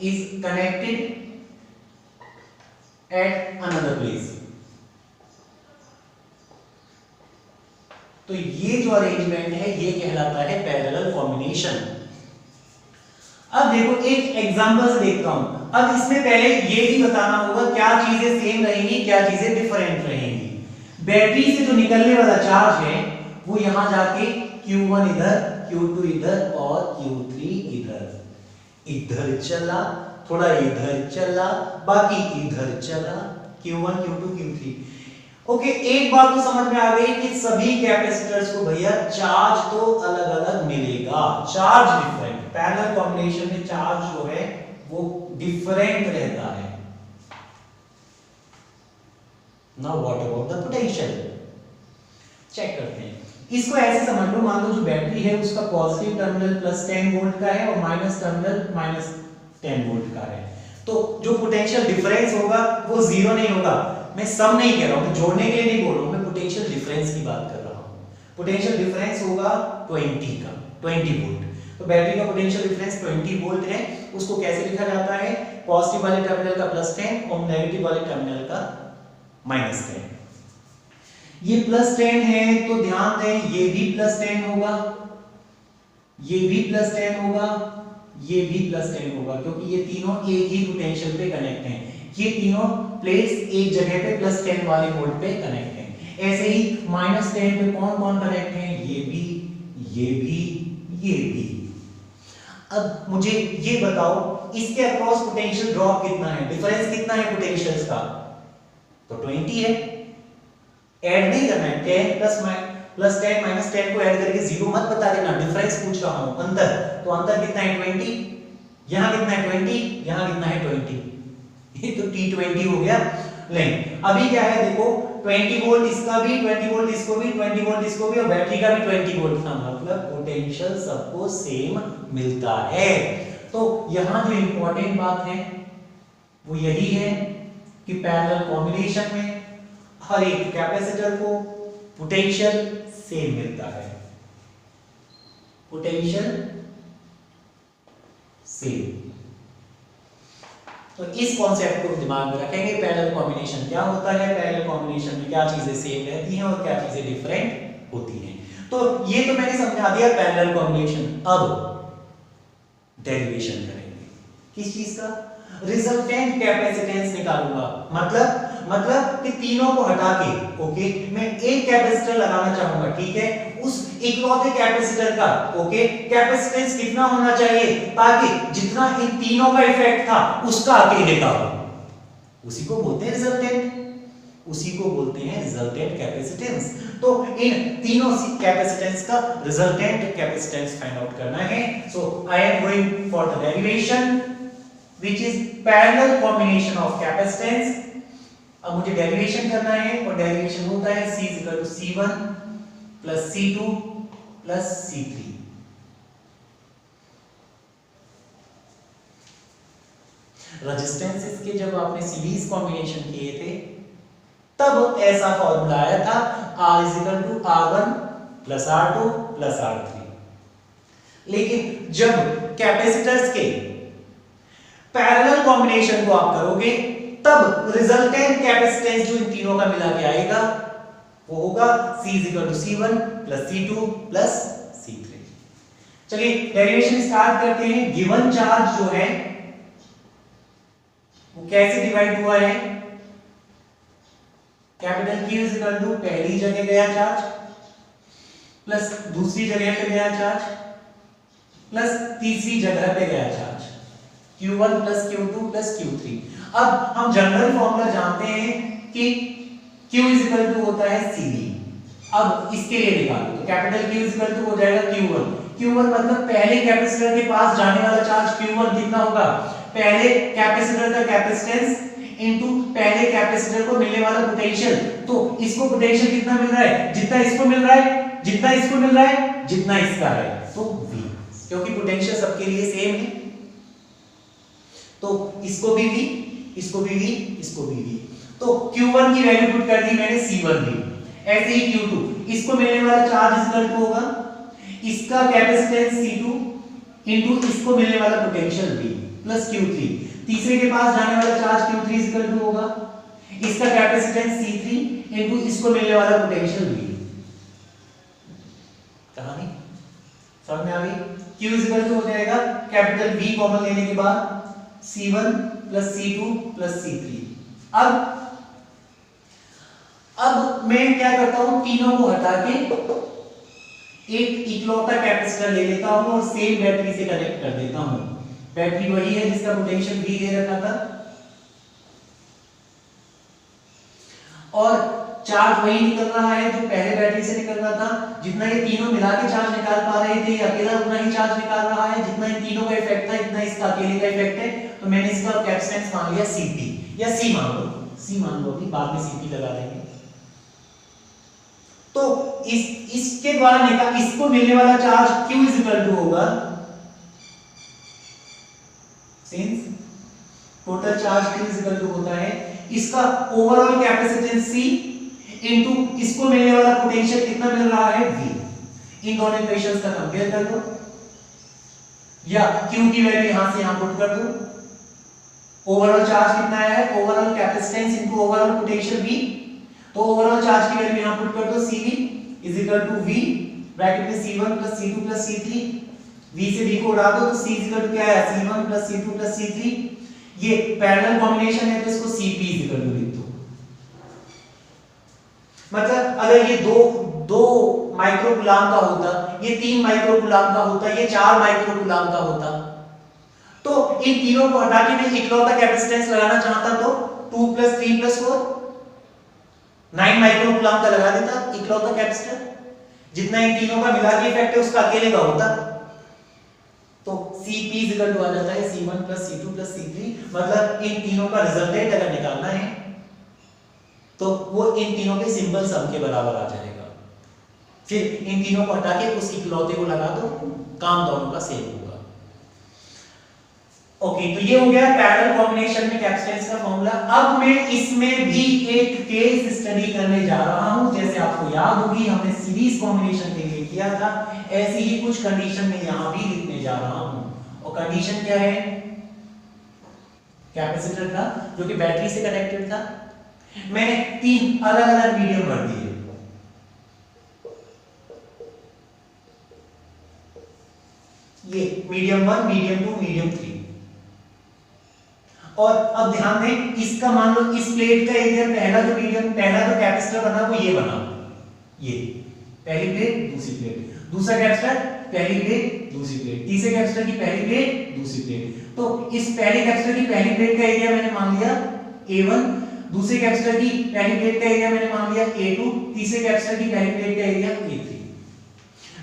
is connected at another place। तो ये जो अरेंजमेंट है ये कहलाता है पैरेलल कॉम्बिनेशन। अब देखो एक एग्जांपल से देखता हूं। अब इसमें पहले ये भी बताना होगा क्या चीजें सेम रहेंगी, क्या चीजें डिफरेंट रहेंगी। बैटरी से जो निकलने वाला चार्ज है वो यहां जाके Q1 इधर, Q2 इधर और Q3 इधर चला, थोड़ा इधर चला, बाकी इधर चला, Q1 Q2 Q3। ओके, एक बात तो समझ में आ गई कि सभी कैपेसिटर्स को भैया चार्ज तो अलग अलग मिलेगा, चार्ज डिफरेंट। पैरेलल कॉम्बिनेशन में चार्ज जो है वो डिफरेंट रहता है। Now what about the potential, check करते हैं। इसको ऐसे समझ लो, मान लो जो बैटरी है उसका पॉजिटिव टर्मिनल प्लस 10 वोल्ट का है और माइनस टर्मिनल माइनस 10 वोल्ट का है। तो जो पोटेंशियल डिफरेंस होगा वो जीरो नहीं होगा। मैं सम नहीं कह रहा हूं, मैं जोड़ने के लिए नहीं बोल रहा हूं, मैं पोटेंशियल डिफरेंस की बात कर रहा हूं। पोटेंशियल डिफरेंस होगा 20 का, 20 वोल्ट। तो बैटरी का पोटेंशियल डिफरेंस 20 वोल्ट है। उसको कैसे लिखा जाता है? पॉजिटिव वाले टर्मिनल का +10 और नेगेटिव वाले टर्मिनल का -10। ये +10 है तो ध्यान दें ये भी +10 होगा, ये भी +10 होगा, ये भी +10 होगा, क्योंकि ये तीनों एक ही पोटेंशियल पे कनेक्ट हैं। ये तीनों प्लेट्स एक जगह पे +10 वाले वोल्ट पे कनेक्ट हैं। ऐसे ही -10 पे कौन कौन कनेक्ट हैं? ये भी, ये भी, ये भी। अब मुझे ये बताओ इसके अक्रॉस पोटेंशियल ड्रॉप कितना है, डिफरेंस कितना है पोटेंशियल्स का? तो 20 है। ऐड नहीं करना है, 10 +10 -10 को ऐड करके 0 मत बता देना, डिफरेंस पूछ रहा हूं, अंतर। तो अंतर कितना है? 20। यहां कितना है? 20। यहां कितना है? 20। ये तो T20 हो गया। नहीं, अभी क्या है देखो, 20 वोल्ट इसका भी, 20 वोल्ट इसको भी, 20 वोल्ट इसको भी और बैटरी का भी 20 वोल्ट था, मतलब पोटेंशियल सबको सेम मिलता है। तो यहां जो इंपॉर्टेंट बात है वो यही है कि पैरेलल कॉम्बिनेशन में हर एक कैपेसिटर को पोटेंशियल सेम मिलता है, पोटेंशियल सेम। तो इस कॉन्सेप्ट को दिमाग में रखेंगे। पैरेलल कॉम्बिनेशन क्या होता है, पैरेलल कॉम्बिनेशन में क्या चीजें सेम रहती हैं और क्या चीजें डिफरेंट होती हैं। तो ये तो मैंने समझा दिया पैरेलल कॉम्बिनेशन। अब डेरिवेशन करेंगे किस चीज का? रिजल्टेंट कैपेसिटेंस निकालूंगा। मतलब कि तीनों को हटा के, ओके, मैं एक कैपेसिटर लगाना चाहूंगा, ठीक है, उस इकलौते कैपेसिटर का, ओके, कैपेसिटेंस कितना होना चाहिए ताकि जितना इन तीनों का इफेक्ट था उसका अकेले का हो। उसी को बोलते हैं रिजल्टेंट, उसी को बोलते हैं रिजल्टेंट कैपेसिटेंस। तो इन तीनों कैपेसिटेंस का रिजल्टेंट कैपेसिटेंस फाइंड आउट करना है। So I am going for the derivation which is parallel combination of capacitance। अब मुझे डेरिवेशन करना है और डेरिवेशन होता है C = C1 + C2 + C3। Resistances के जब आपने सीरीज कॉम्बिनेशन किए थे तब ऐसा फॉर्मूला आया था R = R1 + R2 + R3। लेकिन जब कैपेसिटर्स के पैरेलल कॉम्बिनेशन को आप करोगे तब रिजल्टेंट कैपेसिटेंस जो इन तीनों का मिला के आएगा वो होगा C = C1 + C2 + C3। चलिए डेरिवेशन स्टार्ट करते हैं। गिवन चार्ज जो है वो कैसे डिवाइड हुआ है? कैपिटल Q = पहली जगह गया चार्ज प्लस दूसरी जगह पे गया चार्ज प्लस तीसरी जगह पे गया चार्ज, Q1 + Q2 + Q3। अब हम जनरल फॉर्मूला जानते हैं कि Q = होता है CV। अब इसके लिए निकालो तो कैपिटल Q = हो जाएगा Q1। Q1 मतलब पहले कैपेसिटर के पास जाने वाला चार्ज Q1 कितना होगा? पहले कैपेसिटर का कैपेसिटेंस इनटू पहले कैपेसिटर को मिलने वाला पोटेंशियल। तो इसको पोटेंशियल कितना मिल रहा है? जितना इसको मिल रहा है, जितना इसको मिल रहा है, जितना इसका है, तो V, क्योंकि पोटेंशियल सबके लिए सेम है। तो इसको भी V, इसको भी V, इसको भी V। तो Q1 की वैल्यू पुट कर दी मैंने C1 भी। ऐसे ही Q2, इसको मिलने वाला चार्ज इक्वल टू होगा इसका कैपेसिटेंस C2 इनटू इसको मिलने वाला पोटेंशियल V प्लस Q3। तीसरे के पास जाने वाला चार्ज Q3 इक्वल टू होगा इसका कैपेसिटेंस C3 इनटू इसको मिलने वाला पोटेंशियल V। कहानी समझ में आ गई? Q इक्वल टू हो जाएगा कैपिटल V कॉमन लेने के बाद C1 + C2 + C3। अब मैं क्या करता हूं, तीनों को हटा के एक इकलौता कैपेसिटर ले लेता हूं और सेम बैटरी से कनेक्ट कर देता हूं। बैटरी वही है जिसका पोटेंशियल V दे रखा था और चार्ज वही निकल रहा है जो पहले बैटरी से निकल रहा था। जितना ये तीनों मिला के चार्ज निकाल पा रहे थे, अकेला उतना ही चार्ज निकाल रहा है। जितना इन तीनों का इफेक्ट था इतना इसका अकेले का इफेक्ट है। तो मैंने इसका कैपेसिटेंस मान लिया Cp या C मान लो, C मान लो, अभी बाद में Cp लगा देंगे। तो इसके द्वारा निकाल इसको मिलने वाला चार्ज Q इक्वल टू होगा, since total charge Q equal to होता है इसका ओवरऑल कैपेसिटेंस C इनटू इसको मिलने वाला पोटेंशियल कितना मिल रहा है V। इन दोनों इक्वेशंस का कंपेयर कर दो या Q की वैल्यू यहां से यहां पुट कर दो। ओवरऑल चार्ज कितना आया है, overall capacitance into overall potential V। तो ओवरऑल चार्ज की वैल्यू यहां पुट कर दो CV is equal to V bracket में C1 plus C2 plus C3। V से V को उड़ा दो तो C इज इक्वल टू क्या है, C1 plus C2 plus C3। ये पैरेलल कॉम्बिनेशन है तो इसको Cp इज इक्वल टू लिख दो। मतलब अगर ये दो माइक्रोकूलाम का होता, ये 3 माइक्रोकूलाम का होता, ये 4 माइक्रोकूलाम का होता, तो इन तीनों को हटा के मैं इकलौता कैपेसिटेंस लगाना चाहता तो 2 प्लस 3 प्लस 4 9 माइक्रोकूलाम का लगा देता इकलौता कैपेसिटर। जितना इन तीनों का मिला के इफेक्ट है उसका अकेले का होता। तो Cp इज इक्वल टू आ जाता है C1 plus C2 plus C3। मतलब इन तीनों का रिजल्टेंट अगर निकालना है तो वो इन तीनों के सिंबल सम के बराबर आ जाएगा। फिर इन तीनों को हटा के उस इकलौते को लगा दो, काम दोनों का सेम होगा। ओके, तो ये हो गया पैरेलल कॉम्बिनेशन में कैपेसिटेंस का फॉर्मूला। अब मैं इसमें भी एक केस स्टडी करने जा रहा हूं। जैसे आपको याद होगी हमने सीरीज कॉम्बिनेशन के लिए किया था, ऐसी ही कुछ कंडीशन में यहां भी लिखने जा रहा हूं। और कंडीशन क्या है, कैपेसिटर था जो कि बैटरी से कनेक्टेड था। मैंने 3 अलग अलग मीडियम भर दिए। ये मीडियम 1, मीडियम 2, मीडियम 3। और अब ध्यान दें, इसका मान लो इस प्लेट का एरिया पहला जो कैपेसिटर बना वो ये बना, ये पहली प्लेट दूसरी प्लेट, दूसरा कैपेसिटर पहली प्लेट दूसरी प्लेट, तीसरे कैपेसिटर की पहली प्लेट दूसरी प्लेट। तो इस पहले कैपेसिटर की पहली प्लेट का एरिया मैंने मान लिया A1, दूसरे कैपेसिटर की पहली प्लेट का एरिया मैंने मान लिया A2, तीसरे कैपेसिटर की पहली प्लेट का एरिया A3।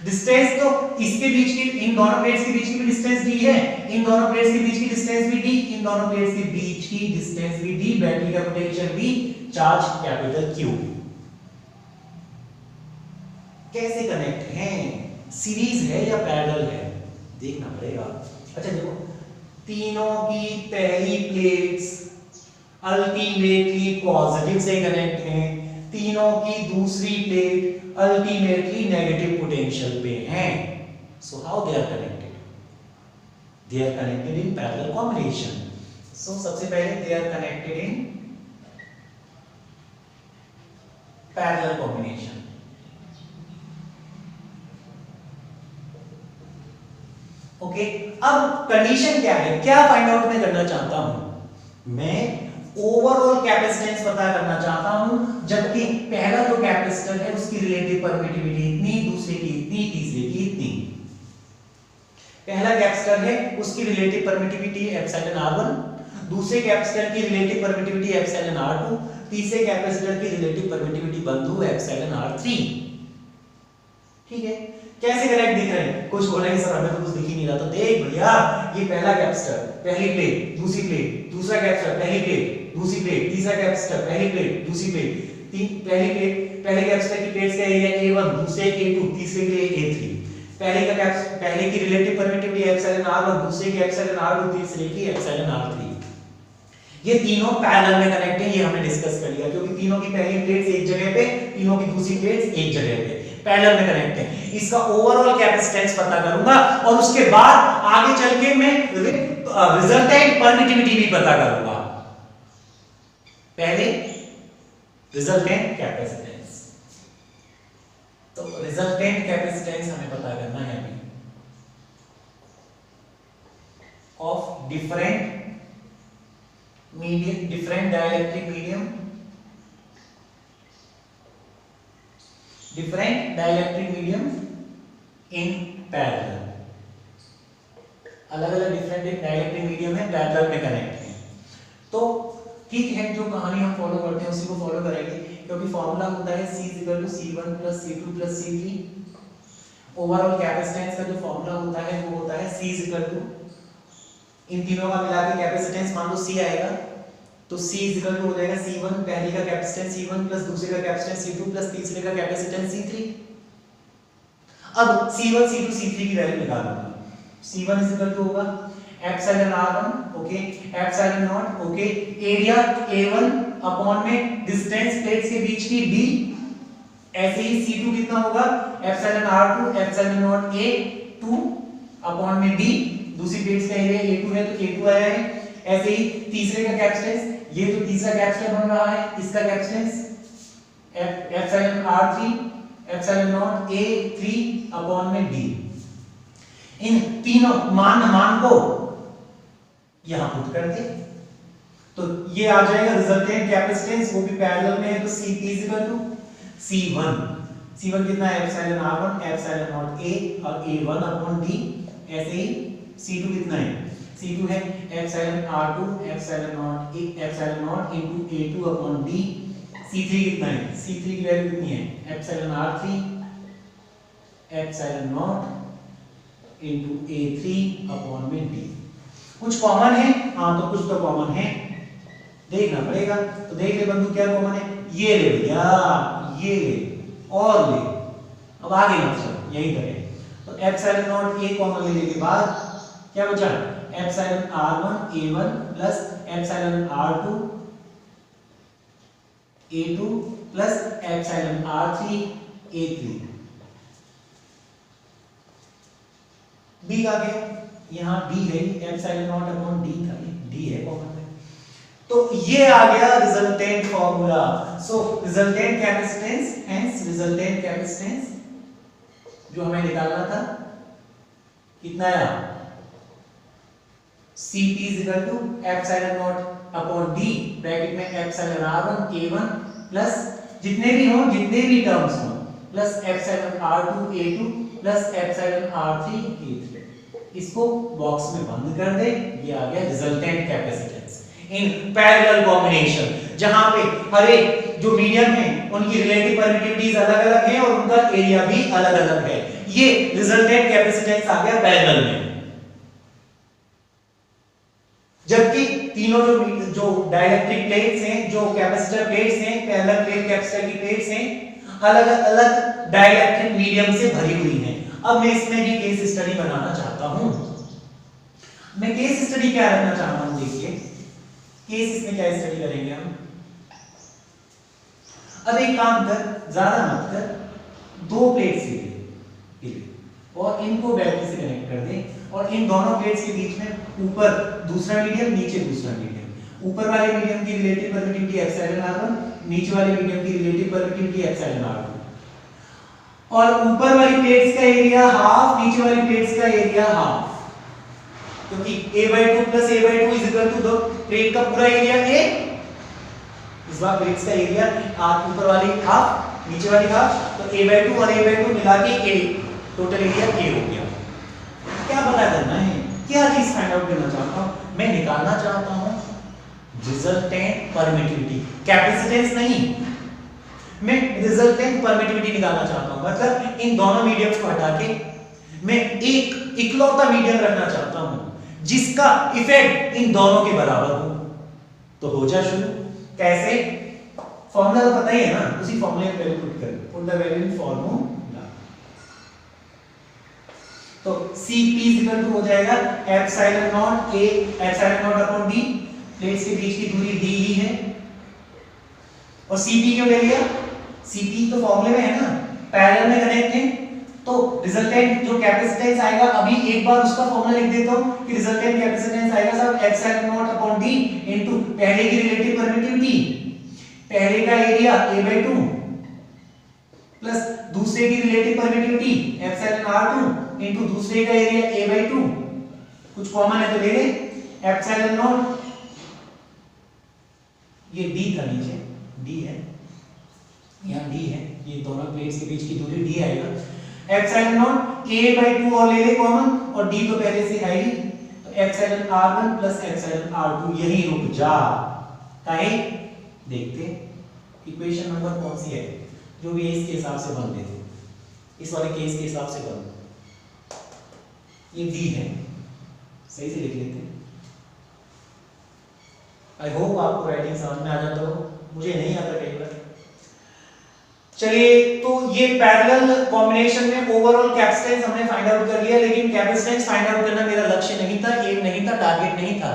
डिस्टेंस तो इसके बीच की, इन दोनों प्लेट्स के बीच की भी डिस्टेंस d है, इन दोनों प्लेट्स के बीच की डिस्टेंस भी d, इन दोनों प्लेट्स के बीच की डिस्टेंस भी d, बैटरी का पोटेंशियल भी, चार्ज कैपिटल Q। कैसे कनेक्ट हैं, सीरीज है या पैरेलल है देखना पड़ेगा। अच्छा देखो, तीनों की पहली प्लेट्स अल्टीमेटली पॉजिटिव से कनेक्ट हैं, तीनों की दूसरी प्लेट अल्टीमेटली नेगेटिव पोटेंशियल पे हैं। So how they are connected, they are connected in parallel combination. So सबसे पहले they are connected in parallel combination. Okay, अब कंडीशन क्या है, क्या फाइंड आउट मैं करना चाहता हूं, मैं ओवरऑल कैपेसिटेंस पता करना चाहता हूं, जबकि पहला जो कैपेसिटर है उसकी रिलेटिव परमिटिविटी इतनी, दूसरे की इतनी, तीसरे की इतनी। पहला कैपेसिटर है उसकी रिलेटिव परमिटिविटी एप्सिलॉन R1, दूसरे कैपेसिटर की रिलेटिव परमिटिविटी एप्सिलॉन R2, तीसरे कैपेसिटर की रिलेटिव परमिटिविटी बंधु एप्सिलॉन R3। ठीक है, कैसे कनेक्ट दिख रहे हैं, कुछ बोले कि सर हमें तो कुछ दिख ही नहीं रहा। तो देख भैया, ये पहला कैपेसिटर पहली प्लेट दूसरी प्लेट, दूसरा कैपेसिटर पहली प्लेट दूसरी प्लेट, तीसरा कैपेसिटर पहली प्लेट दूसरी प्लेट, पहली प्लेट पहले कैपेसिटर की प्लेट्स का एरिया A1, दूसरे A2, तीसरे के लिए A3। पहले की रिलेटिव परमिटिविटी एप्सिलॉन R1, दूसरे की एप्सिलॉन R2, तीसरे की एप्सिलॉन R3। ये तीनों पैरेलल में कनेक्ट हैं, ये हमने डिस्कस कर लिया, क्योंकि तीनों की पहली प्लेट्स एक जगह पे, तीनों की दूसरी प्लेट्स एक जगह पे पैरेलल में कनेक्ट है। इसका ओवरऑल कैपेसिटेंस पता करूंगा और उसके बाद आगे चल के मैं रिजल्टेंट परमिटिविटी भी पता करूंगा। पहले रिजल्टेंट कैपेसिटेंस, तो रिजल्टेंट कैपेसिटेंस हमें पता करना है अभी of different medium, different dielectric medium, different dielectric medium in parallel. अलग अलग डिफरेंट डाइलेक्ट्रिक मीडियम है, पैरेलल में कनेक्ट है। तो ठीक है, जो कहानी हम फॉलो करते हैं उसी को फॉलो करेंगे, क्योंकि फॉर्मूला होता है C = C1 + C2 + C3। Overall capacitance का जो फॉर्मूला होता है वो होता है C = इन तीनों का मिला के कैपेसिटेंस मान लो C आएगा, तो C = हो जाएगा C1, पहले का कैपेसिटेंस C1 प्लस दूसरे का कैपेसिटेंस C2 प्लस तीसरे का कैपेसिटेंस C3। अब C1, C2, C3 की वैल्यू निकालूंगा। C1 = होगा epsilon R1, okay, epsilon not, okay, area A1 upon में डिस्टेंस प्लेट्स के बीच की d, ऐसे ही C2 कितना होगा epsilon r2 epsilon not a2 upon में d, दूसरी प्लेट्स का एरिया a2 है तो a2 आया है। ऐसे ही तीसरे का कैपेसिटेंस, ये तो तीसरा कैपेसिटर बन रहा है, इसका capacitance epsilon r3 epsilon not a3 upon में d। इन तीनों मान को यहां पुट कर दे तो ये आ जाएगा रिजल्टेंट कैपेसिटेंस, वो भी पैरेलल में है तो Cp C1 कितना है epsilon r1 epsilon naught a और a1 अपॉन d। ऐसे ही C2 कितना है, C2 है epsilon r2 epsilon naught a epsilon not into a2 upon d। C3 कितना है, C3 की वैल्यू कितनी है epsilon r3 epsilon not into a3 upon में d। कुछ कॉमन है, हाँ तो कुछ तो कॉमन है, देखना पड़ेगा। तो देख ले बंधु क्या कॉमन है, ये ले भैया, ये ले और ले, अब आगे मत चल, यही करें। तो एप्सिलॉन नॉट a कॉमन लेने के बाद क्या बचा epsilon r1 a1 plus epsilon r2 a2 plus epsilon r3 a3। b का गया, यहाँ d है एप्सिलॉन नॉट अपॉन d था, d है कॉमन में, तो ये आ गया resultant formula. So resultant capacitance, hence resultant capacitance जो हमें निकालना था कितना आया Cp epsilon naught upon d bracket में एप्सिलॉन r1 a1 प्लस जितने भी टर्म्स हो plus epsilon r2 a2 plus epsilon r3 a3। इसको बॉक्स में बंद कर दे, ये आ गया रिजल्टेंट कैपेसिटेंस इन पैरेलल कॉम्बिनेशन, जहां पे हर एक जो मीडियम है उनकी रिलेटिव परमिटिविटीज अलग-अलग है और उनका एरिया भी अलग-अलग है। ये रिजल्टेंट कैपेसिटेंस आ गया पैरेलल में। जबकि तीनों जो डाइलेक्ट्रिक प्लेट्स हैं, जो कैपेसिटर प्लेट्स हैं, पैरेलल प्लेट कैपेसिटर की प्लेट्स हैं, अलग-अलग डाइलेक्ट्रिक मीडियम से भरी हुई हैं। अब मैं इसमें भी केस स्टडी बनाना चाहता हूं। मैं केस स्टडी क्या रखना चाहता हूं, देखिए केस इसमें क्या स्टडी करेंगे हम। अब एक काम कर, ज्यादा मत कर, दो प्लेट्स ले और इनको बैटरी से कनेक्ट कर दे और इन दोनों प्लेट्स के बीच में ऊपर दूसरा मीडियम, नीचे दूसरा मीडियम। ऊपर वाले मीडियम की रिलेटिव परमिटिविटी एप्सिलॉन r1, नीचे वाले मीडियम की रिलेटिव परमिटिविटी एप्सिलॉन r2। और ऊपर वाली प्लेट्स का एरिया हाफ, नीचे वाली प्लेट्स का एरिया हाफ, क्योंकि a/2 plus a/2 is equal to the plate का पूरा एरिया a। इस बार प्लेट्स का एरिया ऊपर वाली हाफ नीचे वाली हाफ, तो a/2 और a/2 मिला के a, टोटल एरिया a हो गया। क्या पता करना है, क्या चीज फाइंड आउट करना चाहता हूं मैं, निकालना चाहता हूं रिजल्टेंट परमिटिविटी, कैपेसिटेंस नहीं, मैं रिजल्टेंट परमिटिविटी निकालना चाहता हूं। मतलब इन दोनों मीडियम्स को हटा के मैं एक इकलौता मीडियम रखना चाहता हूं जिसका इफेक्ट इन दोनों के बराबर हो। तो हो जा शुरू, कैसे, फॉर्मूला तो पता ही है ना, उसी फॉर्मूले में वैल्यू पुट कर, put the value in formula. तो Cp हो जाएगा epsilon naught a epsilon naught upon d, plates के बीच की दूरी d ही है। और Cp क्यों ले लिया, Cp तो फॉर्मूले में है ना, पैरेलल में कनेक्ट है, तो रिजल्टेंट जो कैपेसिटेंस आएगा, अभी एक बार उसका फॉर्मूला लिख देता हूं कि रिजल्टेंट कैपेसिटेंस आएगा सब epsilon naught upon d into पहले की रिलेटिव परमिटिविटी, पहले का एरिया a/2 प्लस दूसरे की relative permittivity epsilon r2 into दूसरे का एरिया a/2। कुछ कॉमन है तो ले ले, एप्सिलॉन नॉट, ये d था नीचे, d है यहाँ, d है, ये दोनों प्लेट्स के बीच की दूरी d आएगा। एप्सिलॉन नॉट a/2 और ले ले कॉमन, और d तो पहले से है ही, तो epsilon r1 plus epsilon r2, यही रुक जा। काहे देखते इक्वेशन नंबर कौन सी है, जो भी इसके हिसाब से बन देते, इस वाले केस के हिसाब से बन, ये d है, सही से लिख लेते। आई होप आपको राइटिंग समझ में आ जाता हो, मुझे नहीं आता कई बार। चलिए, तो ये पैरेलल कॉम्बिनेशन में ओवरऑल कैपेसिटेंस हमने फाइंड आउट कर लिया, लेकिन कैपेसिटेंस फाइंड आउट करना मेरा लक्ष्य नहीं था, एम नहीं था, टारगेट नहीं था।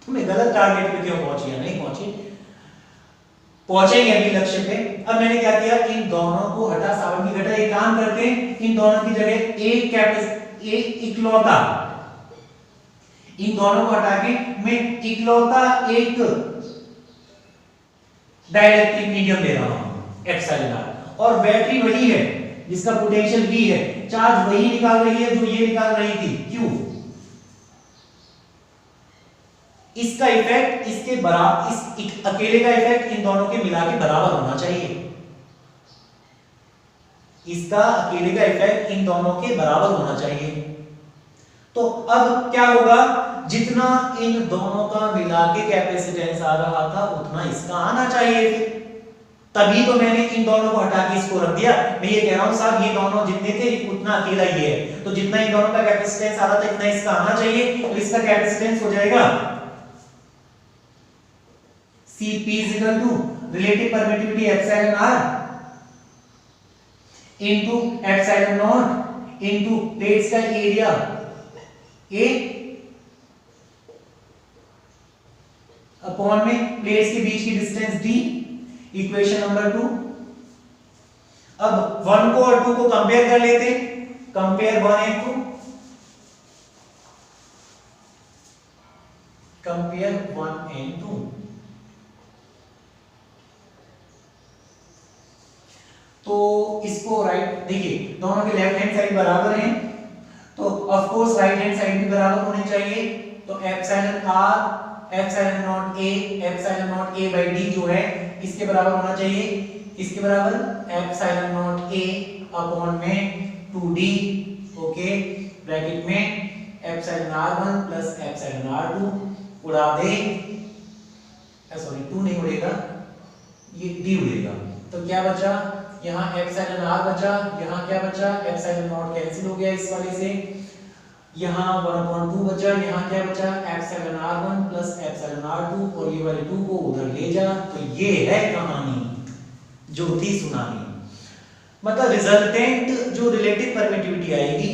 तो मैं गलत टारगेट पे क्यों पहुंची या नहीं पहुंची, पहुंचेंगे अभी लक्ष्य पे। अब मैंने क्या किया, इन दोनों को हटा, सावन की घटा। एक काम करते हैं, इन दोनों की जगह एक इकलौता, इन दोनों को हटा के मैं इकलौता एक डाइलेक्ट्रिक मीडियम ले रहा हूं एप्सिलॉन आर, और बैटरी वही है जिसका पोटेंशियल V है, चार्ज वही निकाल रही है जो ये निकाल रही थी Q। इसका इफेक्ट इसके बराबर, इस अकेले का इफेक्ट इन दोनों के मिला के बराबर होना चाहिए। इसका अकेले का इफेक्ट इन दोनों के बराबर होना चाहिए। तो अब क्या होगा, जितना इन दोनों का मिला के कैपेसिटेंस आ रहा था उतना इसका आना चाहिए फिर। तभी तो मैंने इन दोनों को हटा के इसको रख दिया। मैं ये कह रहा हूं साहब, ये दोनों जितने थे उतना अकेला ये है, तो जितना इन दोनों का कैपेसिटेंस आ रहा था इतना इसका आना चाहिए। तो इसका कैपेसिटेंस हो जाएगा Cp relative permittivity epsilon r into epsilon not into plates का एरिया A अपॉन में प्लेट्स के बीच की डिस्टेंस D, इक्वेशन नंबर 2। अब 1 को और 2 को कंपेयर कर लेते, कंपेयर 1 एंड 2, कंपेयर 1 एंड 2। तो इसको राइट, देखिए दोनों के लेफ्ट हैंड साइड बराबर हैं, तो of course right hand side भी बराबर होनी चाहिए। तो epsilon r epsilon naught a epsilon naught a by d जो है इसके बराबर होना चाहिए, इसके बराबर एप्सिलॉन नॉट a अपॉन में 2d, ओके, ब्रैकेट में epsilon r1 plus epsilon r2 उड़ा दे, सॉरी 2 नहीं उड़ेगा, ये d उड़ेगा। तो क्या बचा, यहाँ एप्सिलॉन r बचा, यहाँ क्या बचा, एप्सिलॉन नॉट कैंसिल हो गया इस वाले से, यहाँ 1/2 बचा, यहाँ क्या बचा, epsilon r1 plus epsilon r2, और ये वाले 2 को उधर ले जा। तो ये है कहानी जो थी सुनानी। मतलब रिजल्टेंट जो रिलेटिव परमिटिविटी आएगी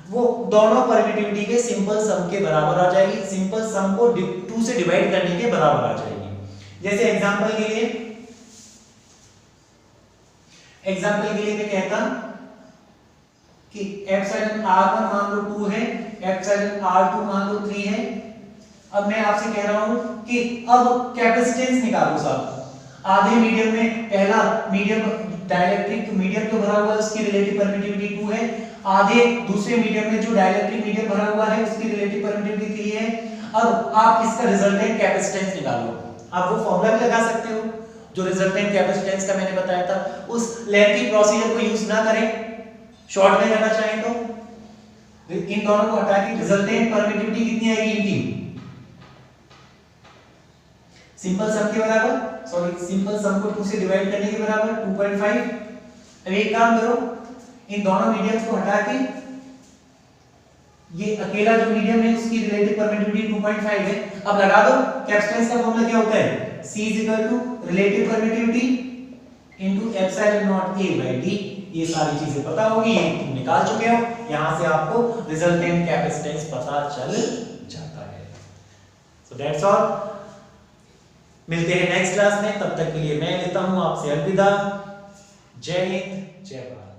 वो दोनों परमिटिविटी के सिंपल सम के बराबर आ जाएगी, सिंपल सम को 2 से डिवाइड करने के बराबर आ जाएगी। जैसे एग्जांपल के लिए मैं कहता कि एप्सिलॉन r1 मान लो 2 है, एप्सिलॉन r2 मान लो 3 है। अब मैं आपसे कह रहा हूं कि अब कैपेसिटेंस निकालो साहब। आधे मीडियम में, पहला मीडियम डाइलेक्ट्रिक मीडियम जो भरा हुआ है उसकी रिलेटिव परमिटिविटी 2 है, आधे दूसरे मीडियम में जो डाइलेक्ट्रिक मीडियम भरा हुआ है उसकी रिलेटिव परमिटिविटी 3 है। अब आप इसका रिजल्टेंट कैपेसिटेंस निकालो। आप वो फॉर्मूला भी लगा सकते हो जो रिजल्टेंट कैपेसिटेंस का मैंने बताया था। उस लेंथी प्रोसीजर को यूज ना करें, शॉर्ट में करना चाहें तो इन दोनों को हटा के रिजल्टेंट परमिटिविटी कितनी आएगी इनकी, सिंपल सम के बराबर, सॉरी सिंपल सम को 2 से डिवाइड करने के बराबर 2.5। अब एक काम करो, इन दोनों मीडियम्स को हटा के ये अकेला जो मीडियम है उसकी रिलेटिव परमिटिविटी 2.5 है। अब लगा दो, कैपेसिटेंस का फॉर्मूला क्या होता है, C relative permittivity into epsilon naught a by d। ये सारी चीजें पता होगी, ये तुम निकाल चुके हो, यहां से आपको रिजल्टेंट कैपेसिटेंस पता चल जाता है। सो दैट्स ऑल, मिलते हैं नेक्स्ट क्लास में, तब तक के लिए मैं लेता हूं आपसे अलविदा। जय हिंद, जय भारत।